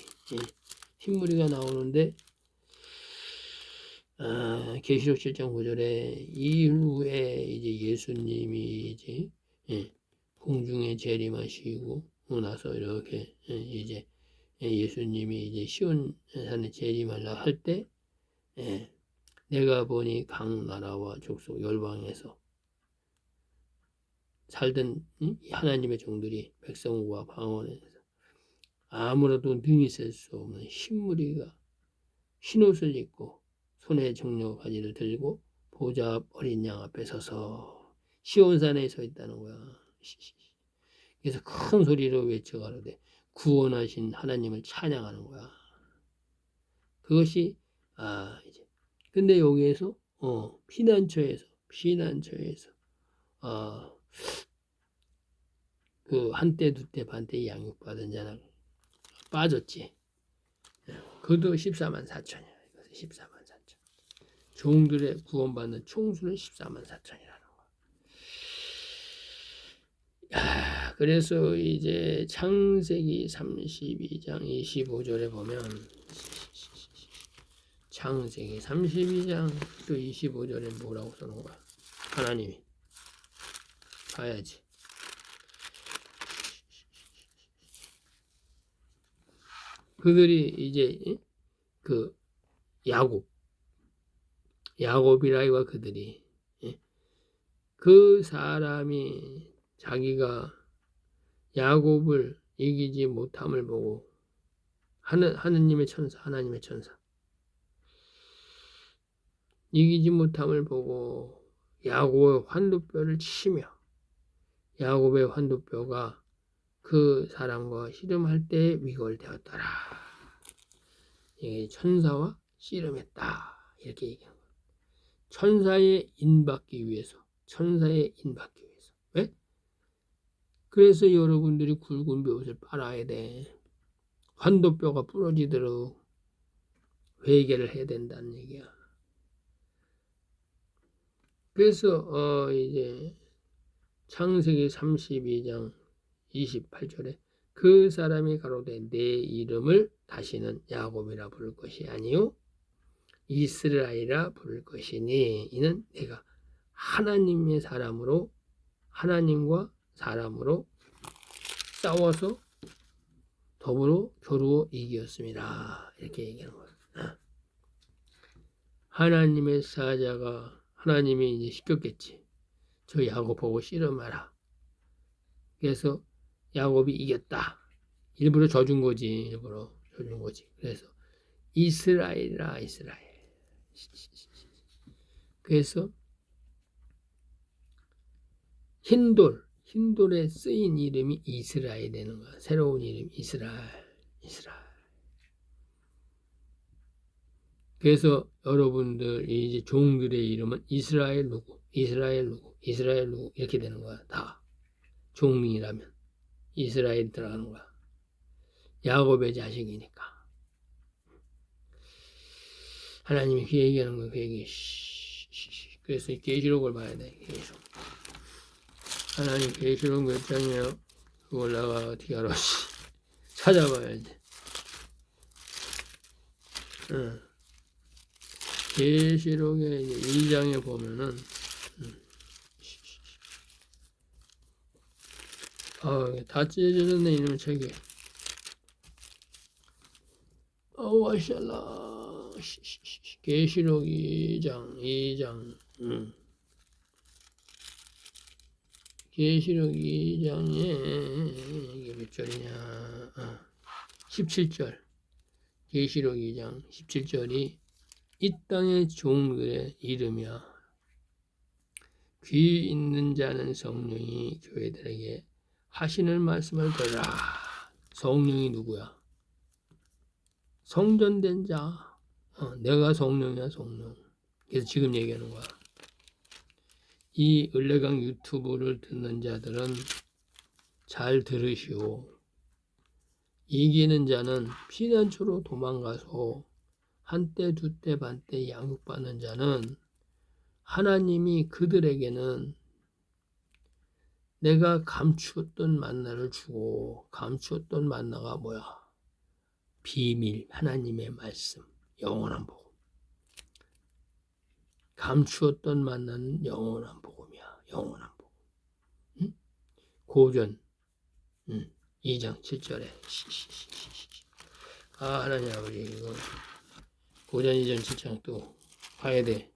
흰무리가 나오는데 계시록 7장 9절에 이후에 이제 예수님이 이제 공중에 재림하시고 나서 이렇게 이제 예수님이 이제 시온산에 재림하려 할 때 내가 보니 각 나라와 족속 열방에서 살던 하나님의 종들이 백성과 방언에서 아무라도 능히 셀 수 없는 흰무리가 흰옷을 입고 손에 정료 가지를 들고 보좌 앞 어린 양 앞에 서서 시온산에 서 있다는 거야. 그래서 큰 소리로 외쳐가로되 구원하신 하나님을 찬양하는 거야. 그것이 이제 근데 여기에서 피난처에서 그 한때 두때 반때 양육받은 자는 빠졌지. 그도 14만 4천이야. 14만 4천. 종들의 구원받는 총수는 14만 4천이라는 거야. 그래서 이제 창세기 32장 25절에 보면 창세기 32장 또 25절에 뭐라고 써놓은 거야? 하나님이 봐야지. 그들이 이제 그 야곱이라이와 그들이 그 사람이 자기가 야곱을 이기지 못함을 보고 하나님의 천사 이기지 못함을 보고 야곱의 환도뼈를 치며 야곱의 환도뼈가 그 사람과 씨름할 때 위골되었더라. 이게 천사와 씨름했다. 이렇게 얘기하는 거예요. 천사의 인받기 위해서. 왜? 그래서 여러분들이 굵은 벼옷을 빨아야 돼. 환도뼈가 부러지도록 회개를 해야 된다는 얘기야. 그래서 이제 창세기 32장 28절에 그 사람이 가로되 내 이름을 다시는 야곱이라 부를 것이 아니요 이스라엘이라 부를 것이니 이는 내가 하나님과 사람으로 싸워서 더불어 겨루어 이기었습니다. 이렇게 얘기하는 거예요. 하나님의 사자가 하나님이 이제 시켰겠지. 저 야곱 보고 씨름하라. 그래서 야곱이 이겼다. 일부러 져준 거지. 그래서 이스라엘이라 이스라엘. 그래서 흰돌에 쓰인 이름이 이스라엘 되는 거야. 새로운 이름 이스라엘. 그래서 여러분들 이제 종들의 이름은 이스라엘 누구 이렇게 되는 거야. 다 종민이라면 이스라엘 들어가는 거야. 야곱의 자식이니까. 하나님이 그 얘기하는 거야. 그 얘기. 그래서 계시록을 봐야 돼. 계시록. 하나님 계시록 몇 장이에요? 그걸 내가 어떻게 알아? 찾아봐야지. 계시록의 1장에 보면은 다 찢어졌네 이놈의 책이. 와샬라. 계시록 2장. 계시록 2장에 이게 몇 절이냐? 17절. 계시록 2장 17절이 이 땅의 종들의 이름이야. 귀 있는 자는 성령이 교회들에게 하시는 말씀을 들으라. 성령이 누구야? 성전된 자. 내가 성령이야, 성령. 그래서 지금 얘기하는 거야. 이 을레강 유튜브를 듣는 자들은 잘 들으시오. 이기는 자는 피난처로 도망가서 한때 두때 반때 양육받는 자는 하나님이 그들에게는 내가 감추었던 만나를 주고, 감추었던 만나가 뭐야? 비밀, 하나님의 말씀, 영원한 복음. 감추었던 만나는 영원한 복음이야. 영원한 복음. 응? 고전 2장 7절에 하나님 아버지, 이거 고전 2장 7장 또 봐야 돼.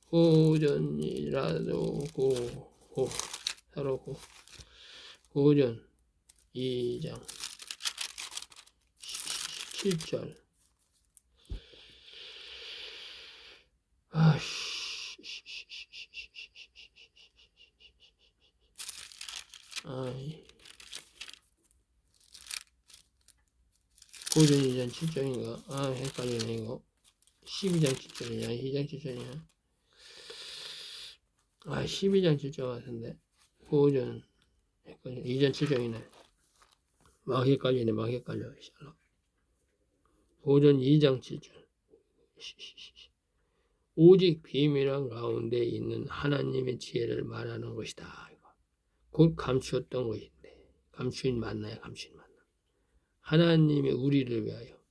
고전이라도 사로고 고전 2장 7절. 고전 2장 7절인가? 헷갈리네 이거. 12장 7절이냐? 2장 7절이냐? 12장 7절 같은데. 고전 2장 7절이네. 막 헷갈리네. 막 헷갈려. 고전 2장 7절. 오직 비밀한 가운데 있는 하나님의 지혜를 말하는 것이다. 곧 감추었던 것인데. 감추인 만나야 감추인 만나. 하나님이 우리를 위하여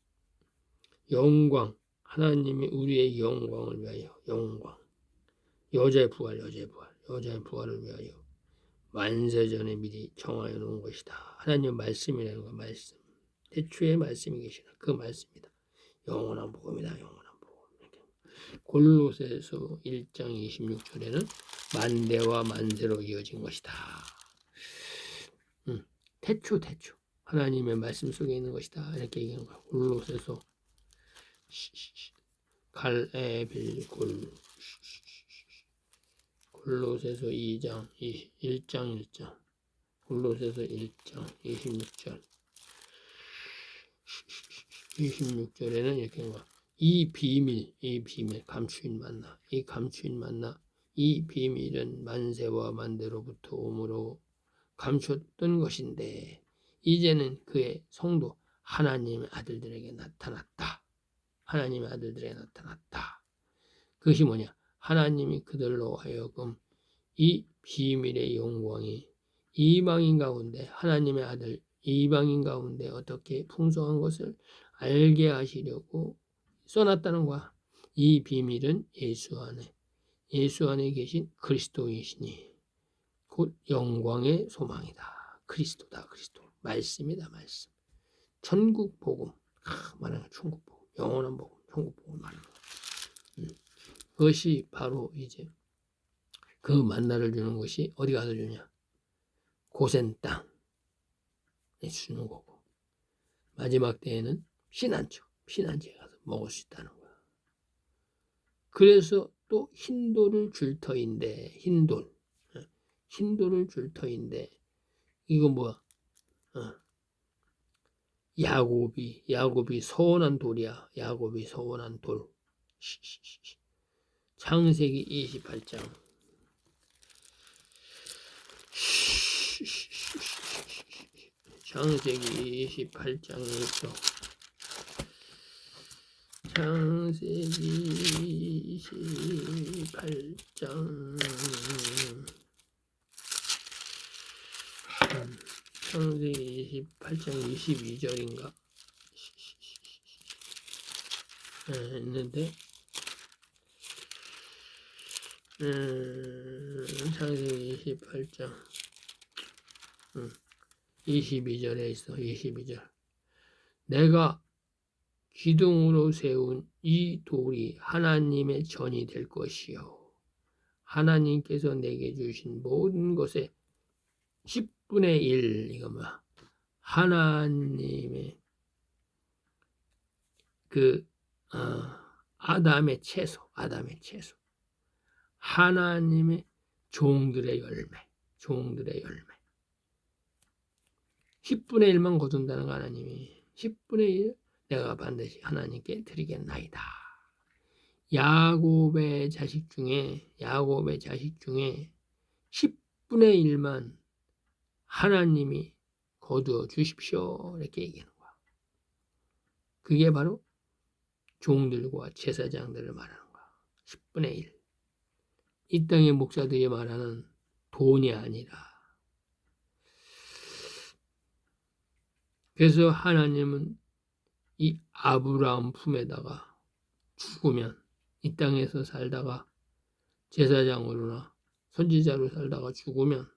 영광, 하나님이 우리의 영광을 위하여 영광, 여자의 부활을 위하여 만세전에 미리 정하여 놓은 것이다. 하나님의 말씀이라는 거, 말씀. 태초에 말씀이 계시나 그 말씀이다. 영원한 복음이다. 영원한 복음. 골로새서 1장 26절에는 만대와 만세로 이어진 것이다. 태초. 하나님의 말씀 속에 있는 것이다. 이렇게 얘기하는 거야. 골로새서 골로새서 2장 1장 골로새서 1장 26절에는 이렇게 하는 거야. 이 비밀 감추인 만나, 이 비밀은 만세와 만대로부터 오므로 감췄던 것인데 이제는 그의 성도 하나님의 아들들에게 나타났다. 하나님의 아들들에게 나타났다. 그것이 뭐냐? 하나님이 그들로 하여금 이 비밀의 영광이 이방인 가운데, 하나님의 아들 이방인 가운데 어떻게 풍성한 것을 알게 하시려고 써놨다는 거야. 이 비밀은 예수 안에 계신 그리스도이시니 곧 영광의 소망이다. 그리스도다. 말씀이다. 말씀. 천국 복음. 말하는 천국 복음. 영원한 복음. 천국 복음 말하는 거. 그것이 바로 이제 그 만나를 주는 것이 어디 가서 주냐? 고센 땅에 주는 거고, 마지막 때에는 피난처에 가서 먹을 수 있다는 거야. 그래서 또 흰돌을 줄 터인데, 흰돌을 줄 터인데, 이거 뭐야? 야곱이 서원한 돌이야. 야곱이 서원한 돌. 창세기 28장. 창세기 28장에서 창세기 28장 22절인가 했는데 창세기 28장 22절에 있어. 22절. 내가 기둥으로 세운 이 돌이 하나님의 전이 될 것이요. 하나님께서 내게 주신 모든 것의 10분의 1, 이거 뭐야? 하나님의 아담의 채소. 하나님의 종들의 열매. 10분의 1만 거둔다는 거 하나님이. 10분의 1 내가 반드시 하나님께 드리겠나이다. 야곱의 자식 중에 10분의 1만 하나님이 거두어 주십시오. 이렇게 얘기하는 거야. 그게 바로 종들과 제사장들을 말하는 거야. 10분의 1. 이 땅의 목사들이 말하는 돈이 아니라. 그래서 하나님은 이 아브라함 품에다가 죽으면, 이 땅에서 살다가 제사장으로나 선지자로 살다가 죽으면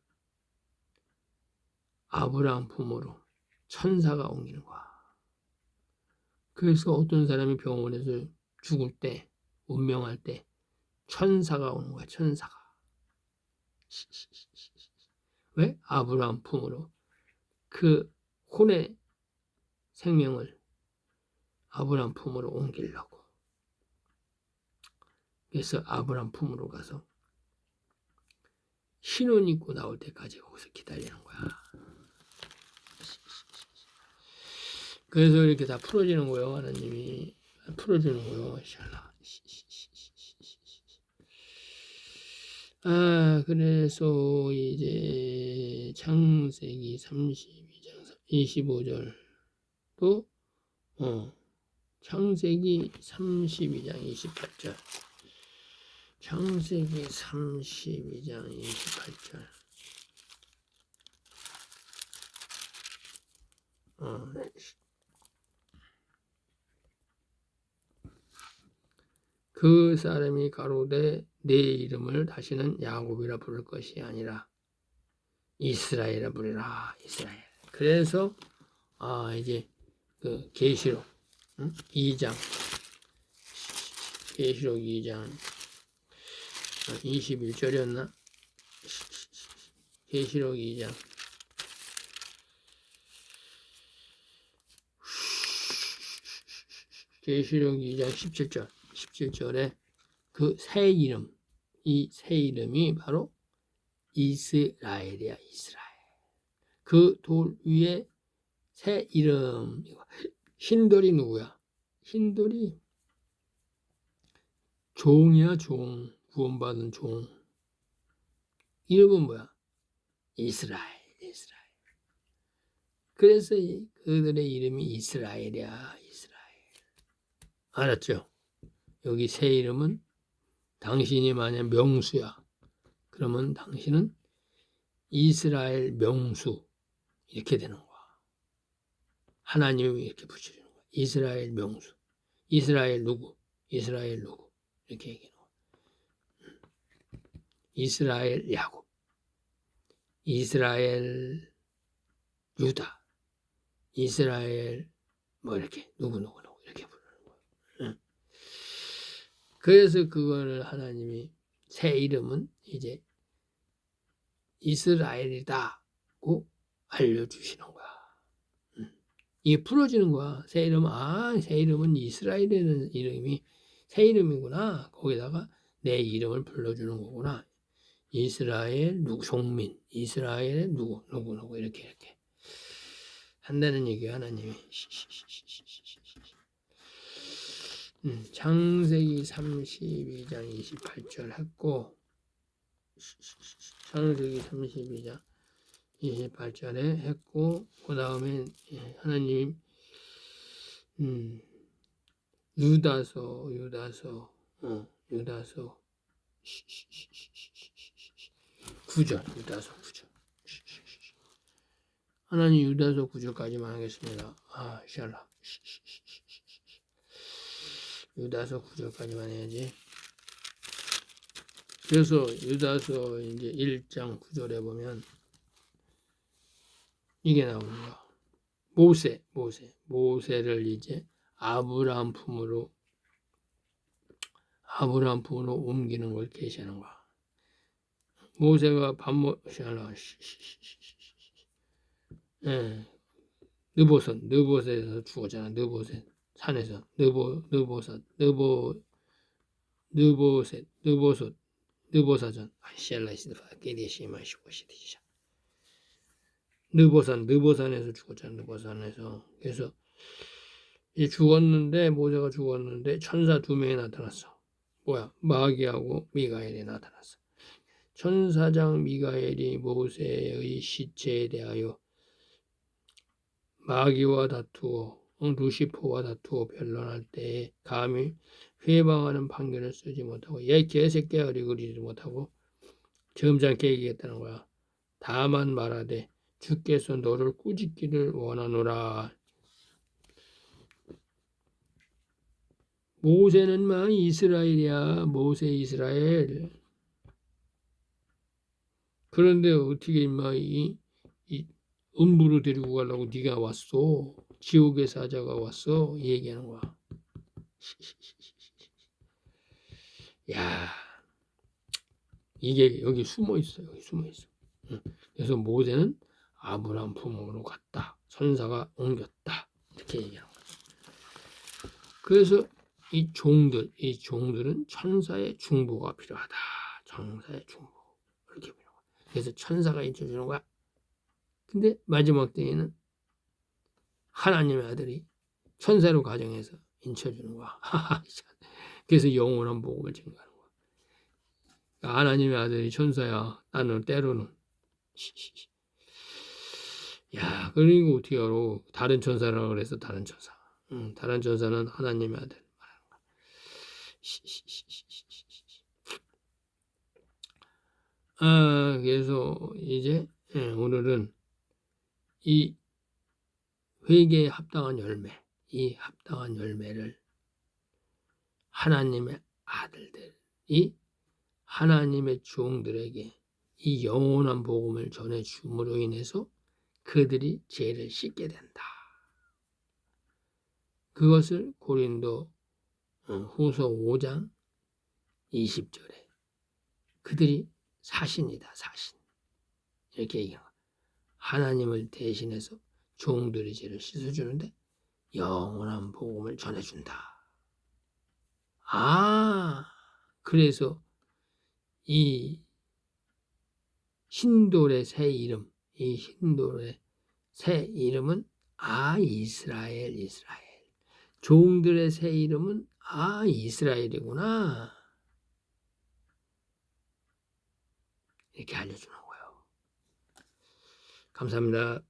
아브라함 품으로 천사가 옮기는 거야. 그래서 어떤 사람이 병원에서 죽을 때, 운명할 때 천사가 오는 거야. 천사가. 왜? 아브라함 품으로 그 혼의 생명을 아브라함 품으로 옮기려고. 그래서 아브라함 품으로 가서 신혼 입고 나올 때까지 거기서 기다리는 거야. 그래서 이렇게 다 풀어지는 거예요. 하나님이 풀어주는 거예요. 그래서 이제 창세기 32장 25절도 창세기 32장 28절. 창세기 32장 28절. 그 사람이 가로되 내 이름을 다시는 야곱이라 부를 것이 아니라 이스라엘이라 부르라. 이스라엘. 그래서 이제 그 계시록 2장 계시록 2장 21절이었나? 계시록 2장 계시록 2장 17절에 그 새 이름, 이 새 이름이 바로 이스라엘이야. 이스라엘. 그 돌 위에 새 이름. 흰돌이 누구야? 흰돌이 종이야. 종. 구원받은 종. 이름은 뭐야? 이스라엘. 그래서 그들의 이름이 이스라엘이야. 이스라엘. 알았죠? 여기 새 이름은 당신이 만약 명수야. 그러면 당신은 이스라엘 명수. 이렇게 되는 거야. 하나님이 이렇게 붙여주는 거야. 이스라엘 명수. 이스라엘 누구? 이스라엘 누구? 이렇게 얘기하는 거야. 이스라엘 야곱. 이스라엘 유다. 이스라엘 뭐 이렇게 누구 이렇게 부르는 거야. 그래서 그거를 하나님이 새 이름은 이제 이스라엘이다고 알려주시는 거야. 이게 풀어지는 거야. 새 이름은 이스라엘이라는 이름이 새 이름이구나. 거기다가 내 이름을 불러주는 거구나. 이스라엘 누구 종민, 이스라엘의 누구 이렇게 한다는 얘기야. 하나님이. 창세기 32장 28절 했고, 창세기 32장 28절에 했고, 그 다음에 하나님 유다서 9절. 유다서 9절. 하나님 유다서 9절까지만 하겠습니다. 샬라. 유다서 9절까지만 해야지. 그래서 유다서 이제 1장 9절에 보면 이게 나오는 거야. 모세를 이제 아브라함 품으로 옮기는 걸 계시하는 거야. 모세가 느보셋에서 죽었잖아. 느보셋 산에서 느보셋 느보셋, 느보솥, 느보사전, 샬라시드파, 게리시마시고시디샤. 느보산에서 죽었잖아. 느보산에서. 그래서 이제 죽었는데 모세가 죽었는데 천사 2명이 나타났어. 뭐야? 마귀하고 미가엘이 나타났어. 천사장 미가엘이 모세의 시체에 대하여 마귀와 다투어 루시퍼와 다투어 변론할 때에 감히 회방하는 판결을 쓰지 못하고 얘 개새끼야 그리지 못하고 점잖게 얘기했다는 거야. 다만 말하되 주께서 너를 꾸짖기를 원하노라. 모세는 막 이스라엘이야. 모세 이스라엘. 그런데 어떻게 임마 이 음부로 데리고 가려고 네가 왔어. 지옥의 사자가 왔어. 이 얘기하는 거야. 야, 이게 여기 숨어 있어. 여기 숨어 있어. 그래서 모세는 아브라함 품으로 갔다. 천사가 옮겼다. 이렇게 얘기하는 거야. 그래서 이 종들은 천사의 중보가 필요하다. 천사의 중보. 이렇게 필요한 거야. 그래서 천사가 인쳐주는 거야. 근데 마지막 때에는 하나님의 아들이 천사로 가정해서 인쳐주는 거야. 그래서 영원한 복음을 증거하는 거야. 그러니까 하나님의 아들이 천사야. 나는 때로는. 야, 그리고 어떻게 알아? 다른 천사라고 그래서 다른 천사. 다른 천사는 하나님의 아들 말하는 거야. 그래서 이제 오늘은 이 회개에 합당한 열매, 이 합당한 열매를 하나님의 아들들이 하나님의 종들에게 이 영원한 복음을 전해 줌으로 인해서 그들이 죄를 씻게 된다. 그것을 고린도 후서 5장 20절에 그들이 사신이다. 사신. 이렇게 얘기합니다. 하나님을 대신해서 종들의 죄를 씻어주는데 영원한 복음을 전해준다. 그래서 이 신돌의 새 이름, 이 신돌의 새 이름은 이스라엘. 종들의 새 이름은 이스라엘이구나. 이렇게 알려주는 거예요. 감사합니다.